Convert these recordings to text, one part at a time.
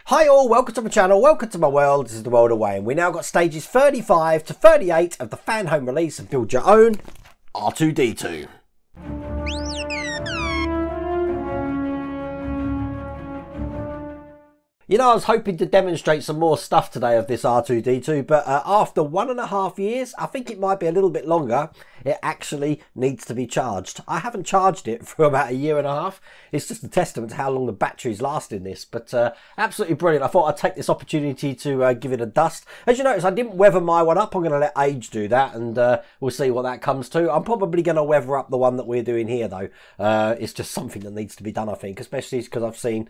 Hi all, welcome to my channel, welcome to my world. This is the world of Wayne. We now got stages 35 to 38 of the fan home release of Build Your Own R2-D2. You know, I was hoping to demonstrate some more stuff today of this R2-D2, but after 1.5 years, I think it might be a little bit longer, it actually needs to be charged. I haven't charged it for about 1.5 years. It's just a testament to how long the batteries last in this, but absolutely brilliant. I thought I'd take this opportunity to give it a dust. As you notice, I didn't weather my one up. I'm going to let Age do that, and we'll see what that comes to. I'm probably going to weather up the one that we're doing here, though. It's just something that needs to be done, I think, especially because I've seen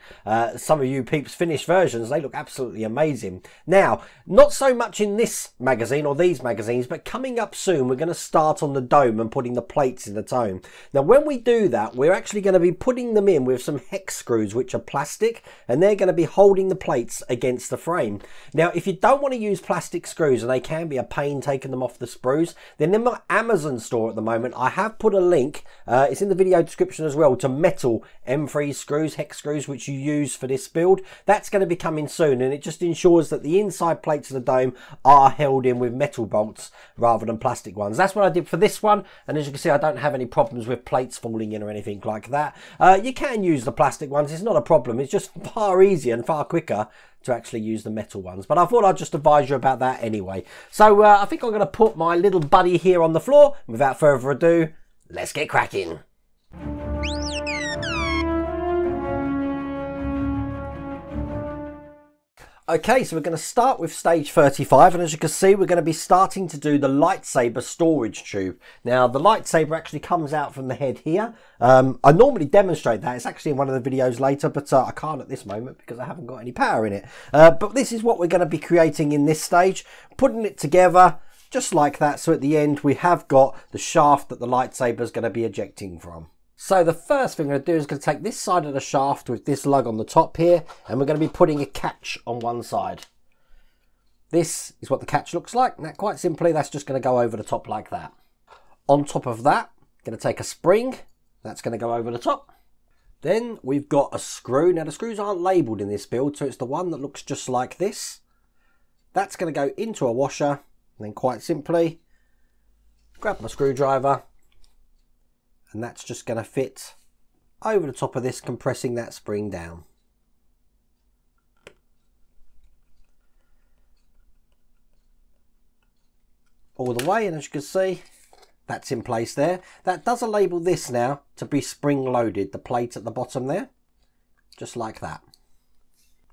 some of you peeps finish versions. They look absolutely amazing. Now, not so much in this magazine or these magazines, but coming up soon, we're going to start on the dome and putting the plates in the dome. Now, when we do that, we're actually going to be putting them in with some hex screws, which are plastic, and they're going to be holding the plates against the frame. Now, if you don't want to use plastic screws, and they can be a pain taking them off the sprues, then in my Amazon store at the moment, I have put a link, it's in the video description as well, to metal M3 screws, hex screws, which you use for this build. That's going to be coming soon, and it just ensures that the inside plates of the dome are held in with metal bolts rather than plastic ones. That's what I did for this one, and as you can see, I don't have any problems with plates falling in or anything like that. You can use the plastic ones, it's not a problem. It's just far easier and far quicker to actually use the metal ones, but I thought I'd just advise you about that anyway. So I think I'm going to put my little buddy here on the floor. Without further ado, let's get cracking. Okay, so we're going to start with stage 35, and as you can see, we're going to be starting to do the lightsaber storage tube. Now, the lightsaber actually comes out from the head here. I normally demonstrate that. It's actually in one of the videos later, but I can't at this moment because I haven't got any power in it. But this is what we're going to be creating in this stage, putting it together just like that. So at the end, we have got the shaft that the lightsaber is going to be ejecting from. So the first thing we're going to do is going to take this side of the shaft with this lug on the top here, and we're going to be putting a catch on one side. This is what the catch looks like. Now, quite simply, that's just going to go over the top like that. On top of that, going to take a spring. That's going to go over the top. Then we've got a screw. Now, the screws aren't labelled in this build, so it's the one that looks just like this. That's going to go into a washer, and then quite simply, grab my screwdriver, and that's just going to fit over the top of this, compressing that spring down. All the way, and as you can see, that's in place there. That does label this now to be spring loaded, the plate at the bottom there, just like that.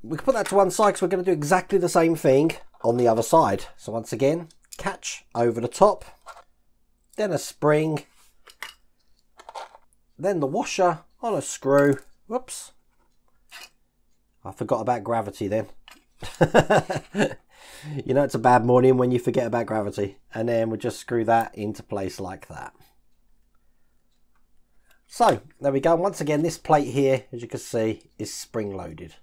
We can put that to one side because we're going to do exactly the same thing on the other side. So once again, catch over the top, then a spring, then the washer on a screw. Whoops. I forgot about gravity then. You know, it's a bad morning when you forget about gravity. And then we'll just screw that into place like that. So, there we go. Once again, this plate here, as you can see, is spring loaded.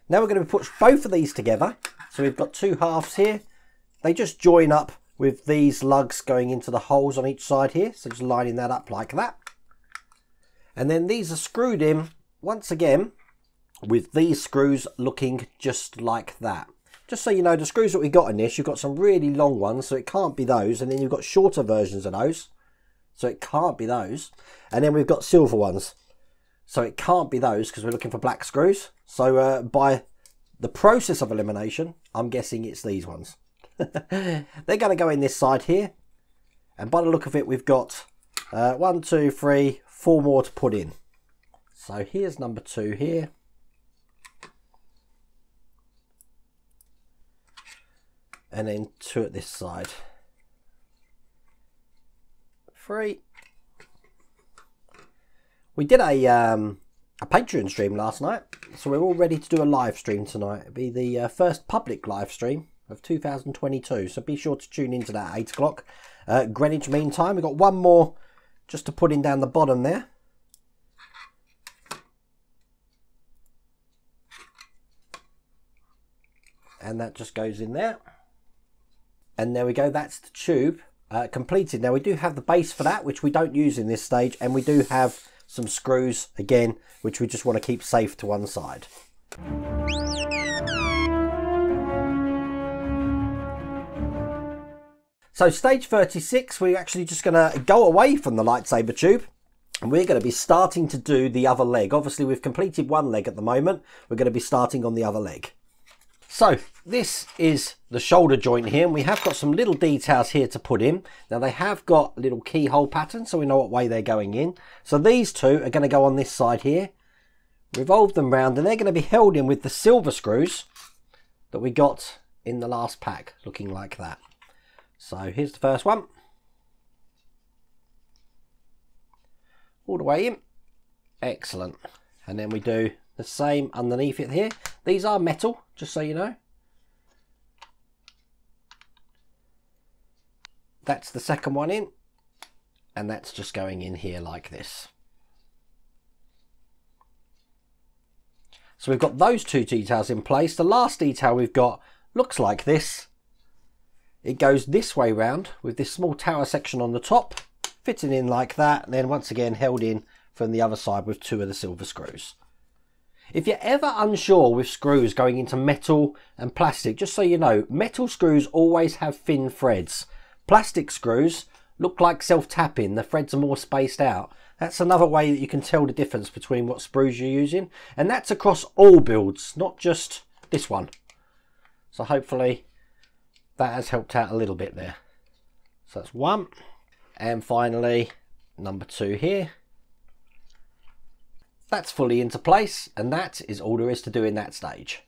Now we're going to push both of these together. So we've got two halves here. They just join up with these lugs going into the holes on each side here. So just lining that up like that. And then these are screwed in, once again, with these screws looking just like that. Just so you know, the screws that we got in this, you've got some really long ones, so it can't be those. And then you've got shorter versions of those, so it can't be those. And then we've got silver ones, so it can't be those because we're looking for black screws. So by the process of elimination, I'm guessing it's these ones. They're going to go in this side here. And by the look of it, we've got 1, 2, 3, 4 more to put in. So here's number 2 here. And then 2 at this side. 3. We did a Patreon stream last night, so we're all ready to do a live stream tonight. It'll be the first public live stream of 2022, so be sure to tune into that at 8 o'clock Greenwich Mean Time. We've got one more just to put in down the bottom there. And that just goes in there. And there we go, that's the tube completed. Now we do have the base for that, which we don't use in this stage, and we do have some screws again, which we just want to keep safe to one side. So stage 36, we're actually just going to go away from the lightsaber tube. And we're going to be starting to do the other leg. Obviously, we've completed one leg at the moment. We're going to be starting on the other leg. So this is the shoulder joint here, and we have got some little details here to put in. Now they have got little keyhole patterns, so we know what way they're going in. So these two are going to go on this side here. Revolve them round, and they're going to be held in with the silver screws that we got in the last pack, looking like that. So here's the first one. All the way in. Excellent. And then we do the same underneath it here. These are metal, just so you know. That's the second one in. And that's just going in here like this. So we've got those two details in place. The last detail we've got looks like this. It goes this way round with this small tower section on the top, fitting in like that, and then once again held in from the other side with two of the silver screws. If you're ever unsure with screws going into metal and plastic, just so you know, metal screws always have thin threads. Plastic screws look like self-tapping, the threads are more spaced out. That's another way that you can tell the difference between what screws you're using, and that's across all builds, not just this one. So hopefully that has helped out a little bit there. So that's one. And finally, number two here. That's fully into place, and that is all there is to do in that stage.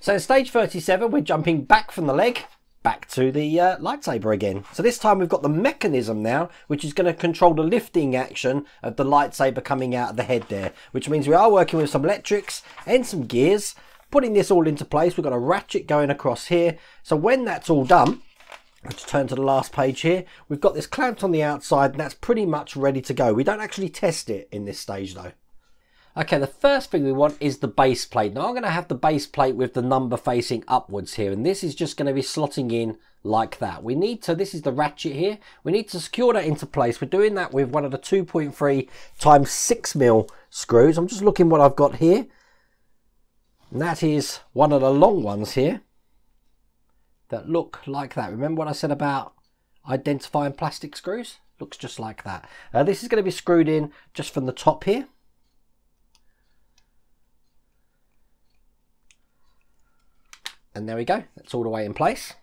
So in stage 37, we're jumping back from the leg, back to the lightsaber again. So this time we've got the mechanism now, which is going to control the lifting action of the lightsaber coming out of the head there, which means we are working with some electrics and some gears. Putting this all into place, we've got a ratchet going across here. So when that's all done, let's turn to the last page here. We've got this clamped on the outside, and that's pretty much ready to go. We don't actually test it in this stage though. Okay, the first thing we want is the base plate. Now I'm going to have the base plate with the number facing upwards here, and this is just going to be slotting in like that. We need to, this is the ratchet here, we need to secure that into place. We're doing that with one of the 2.3 times 6mm screws. I'm just looking what I've got here. And that is one of the long ones here that look like that. Remember what I said about identifying plastic screws? Looks just like that. This is going to be screwed in just from the top here. And there we go, that's all the way in place.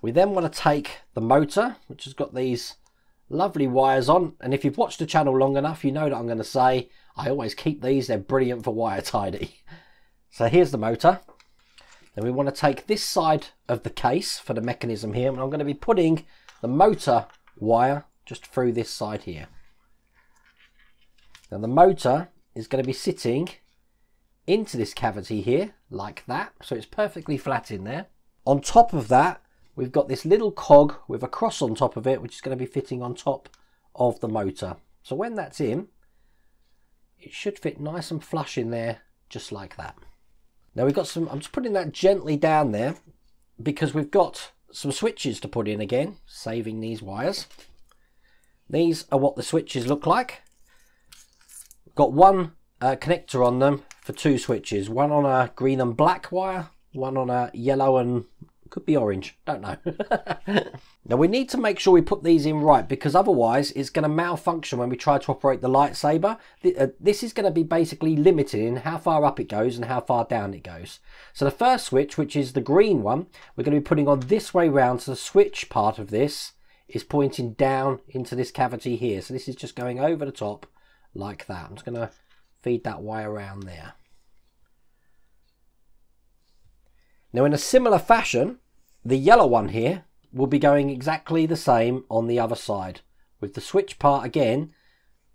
We then want to take the motor, which has got these lovely wires on, and if you've watched the channel long enough, you know that I'm going to say I always keep these, they're brilliant for wire tidy. So here's the motor. Then we want to take this side of the case for the mechanism here, and I'm going to be putting the motor wire just through this side here. Now the motor is going to be sitting into this cavity here like that, so it's perfectly flat in there. On top of that, we've got this little cog with a cross on top of it, which is going to be fitting on top of the motor. So when that's in, it should fit nice and flush in there, just like that. Now we've got some, I'm just putting that gently down there because we've got some switches to put in again, saving these wires. These are what the switches look like. We've got one connector on them for two switches, one on a green and black wire, one on a yellow and could be orange, don't know. Now we need to make sure we put these in right, because otherwise it's going to malfunction when we try to operate the lightsaber. This is going to be basically limited in how far up it goes and how far down it goes. So the first switch, which is the green one, we're going to be putting on this way round, so the switch part of this is pointing down into this cavity here. So this is just going over the top like that. I'm just going to feed that wire around there. Now in a similar fashion, the yellow one here will be going exactly the same on the other side, with the switch part again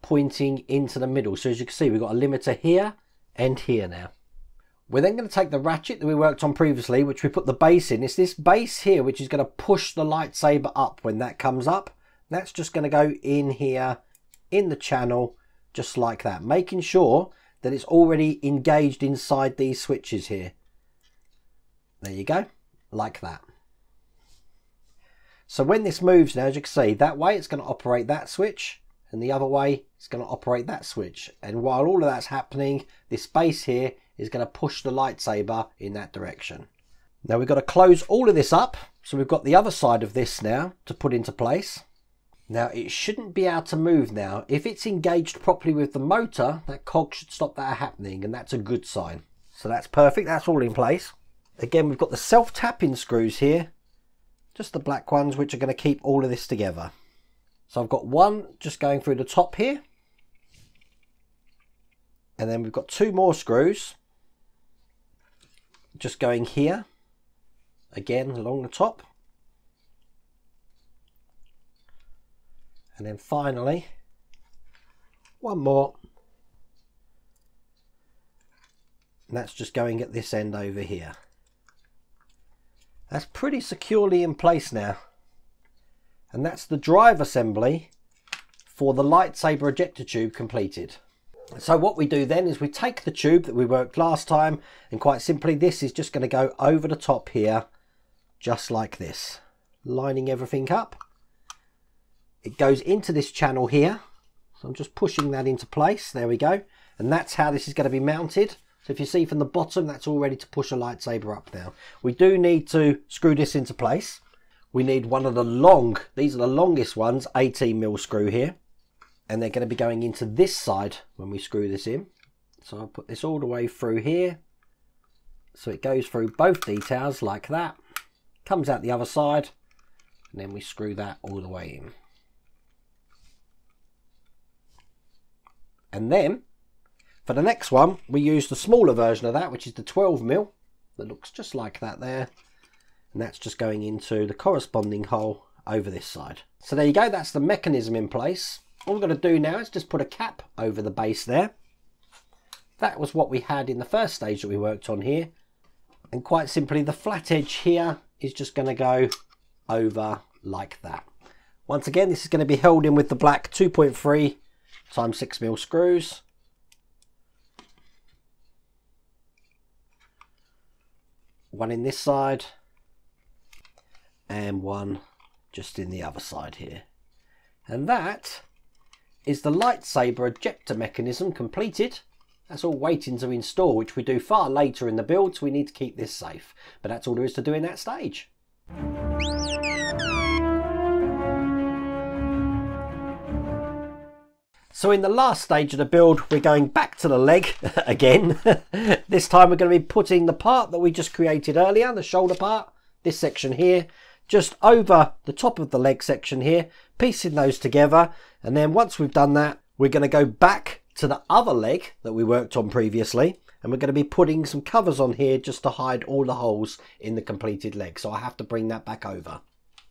pointing into the middle. So as you can see, we've got a limiter here and here now. We're then going to take the ratchet that we worked on previously, which we put the base in. It's this base here which is going to push the lightsaber up when that comes up. That's just going to go in here in the channel, just like that, making sure that it's already engaged inside these switches here. There you go, like that. So when this moves now, as you can see, that way it's going to operate that switch, and the other way it's going to operate that switch. And while all of that's happening, this base here is going to push the lightsaber in that direction. Now we've got to close all of this up. So we've got the other side of this now to put into place. Now it shouldn't be able to move now. If it's engaged properly with the motor, that cog should stop that happening, and that's a good sign. So that's perfect, that's all in place. Again, we've got the self-tapping screws here, just the black ones, which are going to keep all of this together. So I've got one just going through the top here. And then we've got two more screws just going here, again along the top. And then finally, one more. And that's just going at this end over here. That's pretty securely in place now. And that's the drive assembly for the lightsaber ejector tube completed. So what we do then is we take the tube that we worked last time, and quite simply this is just going to go over the top here, just like this, lining everything up. It goes into this channel here, so I'm just pushing that into place. There we go. And that's how this is going to be mounted. So if you see from the bottom, that's all ready to push a lightsaber up now. We do need to screw this into place. We need one of the these are the longest ones, 18mm screw here. And they're going to be going into this side when we screw this in. So I'll put this all the way through here. So it goes through both details like that. Comes out the other side. And then we screw that all the way in. And then, for the next one, we use the smaller version of that, which is the 12mm. That looks just like that there. And that's just going into the corresponding hole over this side. So there you go, that's the mechanism in place. All we're going to do now is just put a cap over the base there. That was what we had in the first stage that we worked on here. And quite simply, the flat edge here is just going to go over like that. Once again, this is going to be held in with the black 2.3 times 6mm screws. One in this side and one just in the other side here. And that is the lightsaber ejector mechanism completed. That's all waiting to install, which we do far later in the build, so we need to keep this safe. But that's all there is to do in that stage. So in the last stage of the build, we're going back to the leg again. This time we're going to be putting the part that we just created earlier, the shoulder part, this section here, just over the top of the leg section here, piecing those together. And then once we've done that, we're going to go back to the other leg that we worked on previously, and we're going to be putting some covers on here just to hide all the holes in the completed leg. So I have to bring that back over.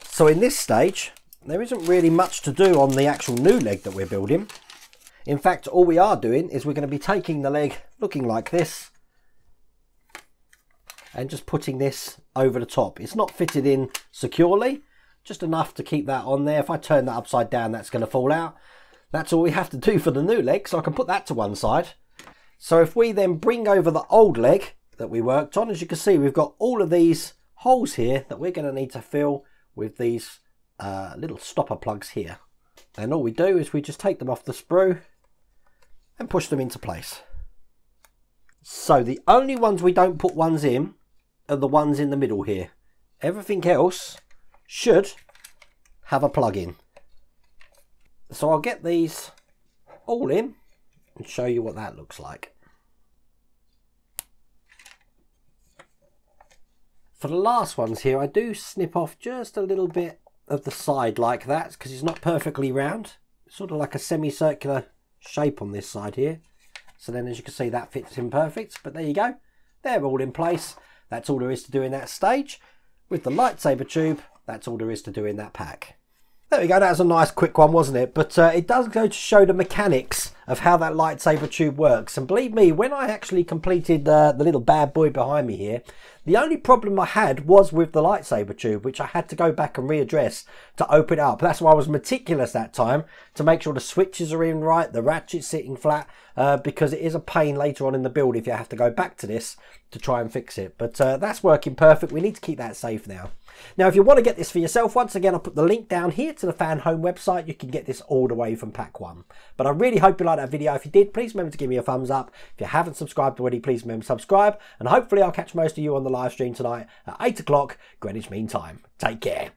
So in this stage, there isn't really much to do on the actual new leg that we're building. In fact, all we are doing is we're going to be taking the leg looking like this and just putting this over the top. It's not fitted in securely, just enough to keep that on there. If I turn that upside down, that's going to fall out. That's all we have to do for the new leg, so I can put that to one side. So if we then bring over the old leg that we worked on, as you can see, we've got all of these holes here that we're going to need to fill with these little stopper plugs here. And all we do is we just take them off the sprue and push them into place. So the only ones we don't put ones in are the ones in the middle here. Everything else should have a plug in. So I'll get these all in and show you what that looks like. For the last ones here, I do snip off just a little bit of the side like that because it's not perfectly round. It's sort of like a semicircular shape on this side here. So then as you can see, that fits in perfect. But there you go. They're all in place. That's all there is to do in that stage. With the lightsaber tube, that's all there is to do in that pack. There we go, that was a nice quick one, wasn't it? But it does go to show the mechanics of how that lightsaber tube works. And believe me, when I actually completed the little bad boy behind me here, the only problem I had was with the lightsaber tube, which I had to go back and readdress to open it up. That's why I was meticulous that time, to make sure the switches are in right, the ratchet's sitting flat, because it is a pain later on in the build if you have to go back to this to try and fix it. But that's working perfect. We need to keep that safe now. Now, if you want to get this for yourself, once again, I'll put the link down here to the Fan Home website. You can get this all the way from pack 1. But I really hope you liked that video. If you did, please remember to give me a thumbs up. If you haven't subscribed already, please remember to subscribe. And hopefully I'll catch most of you on the live stream tonight at 8 o'clock Greenwich Mean Time. Take care.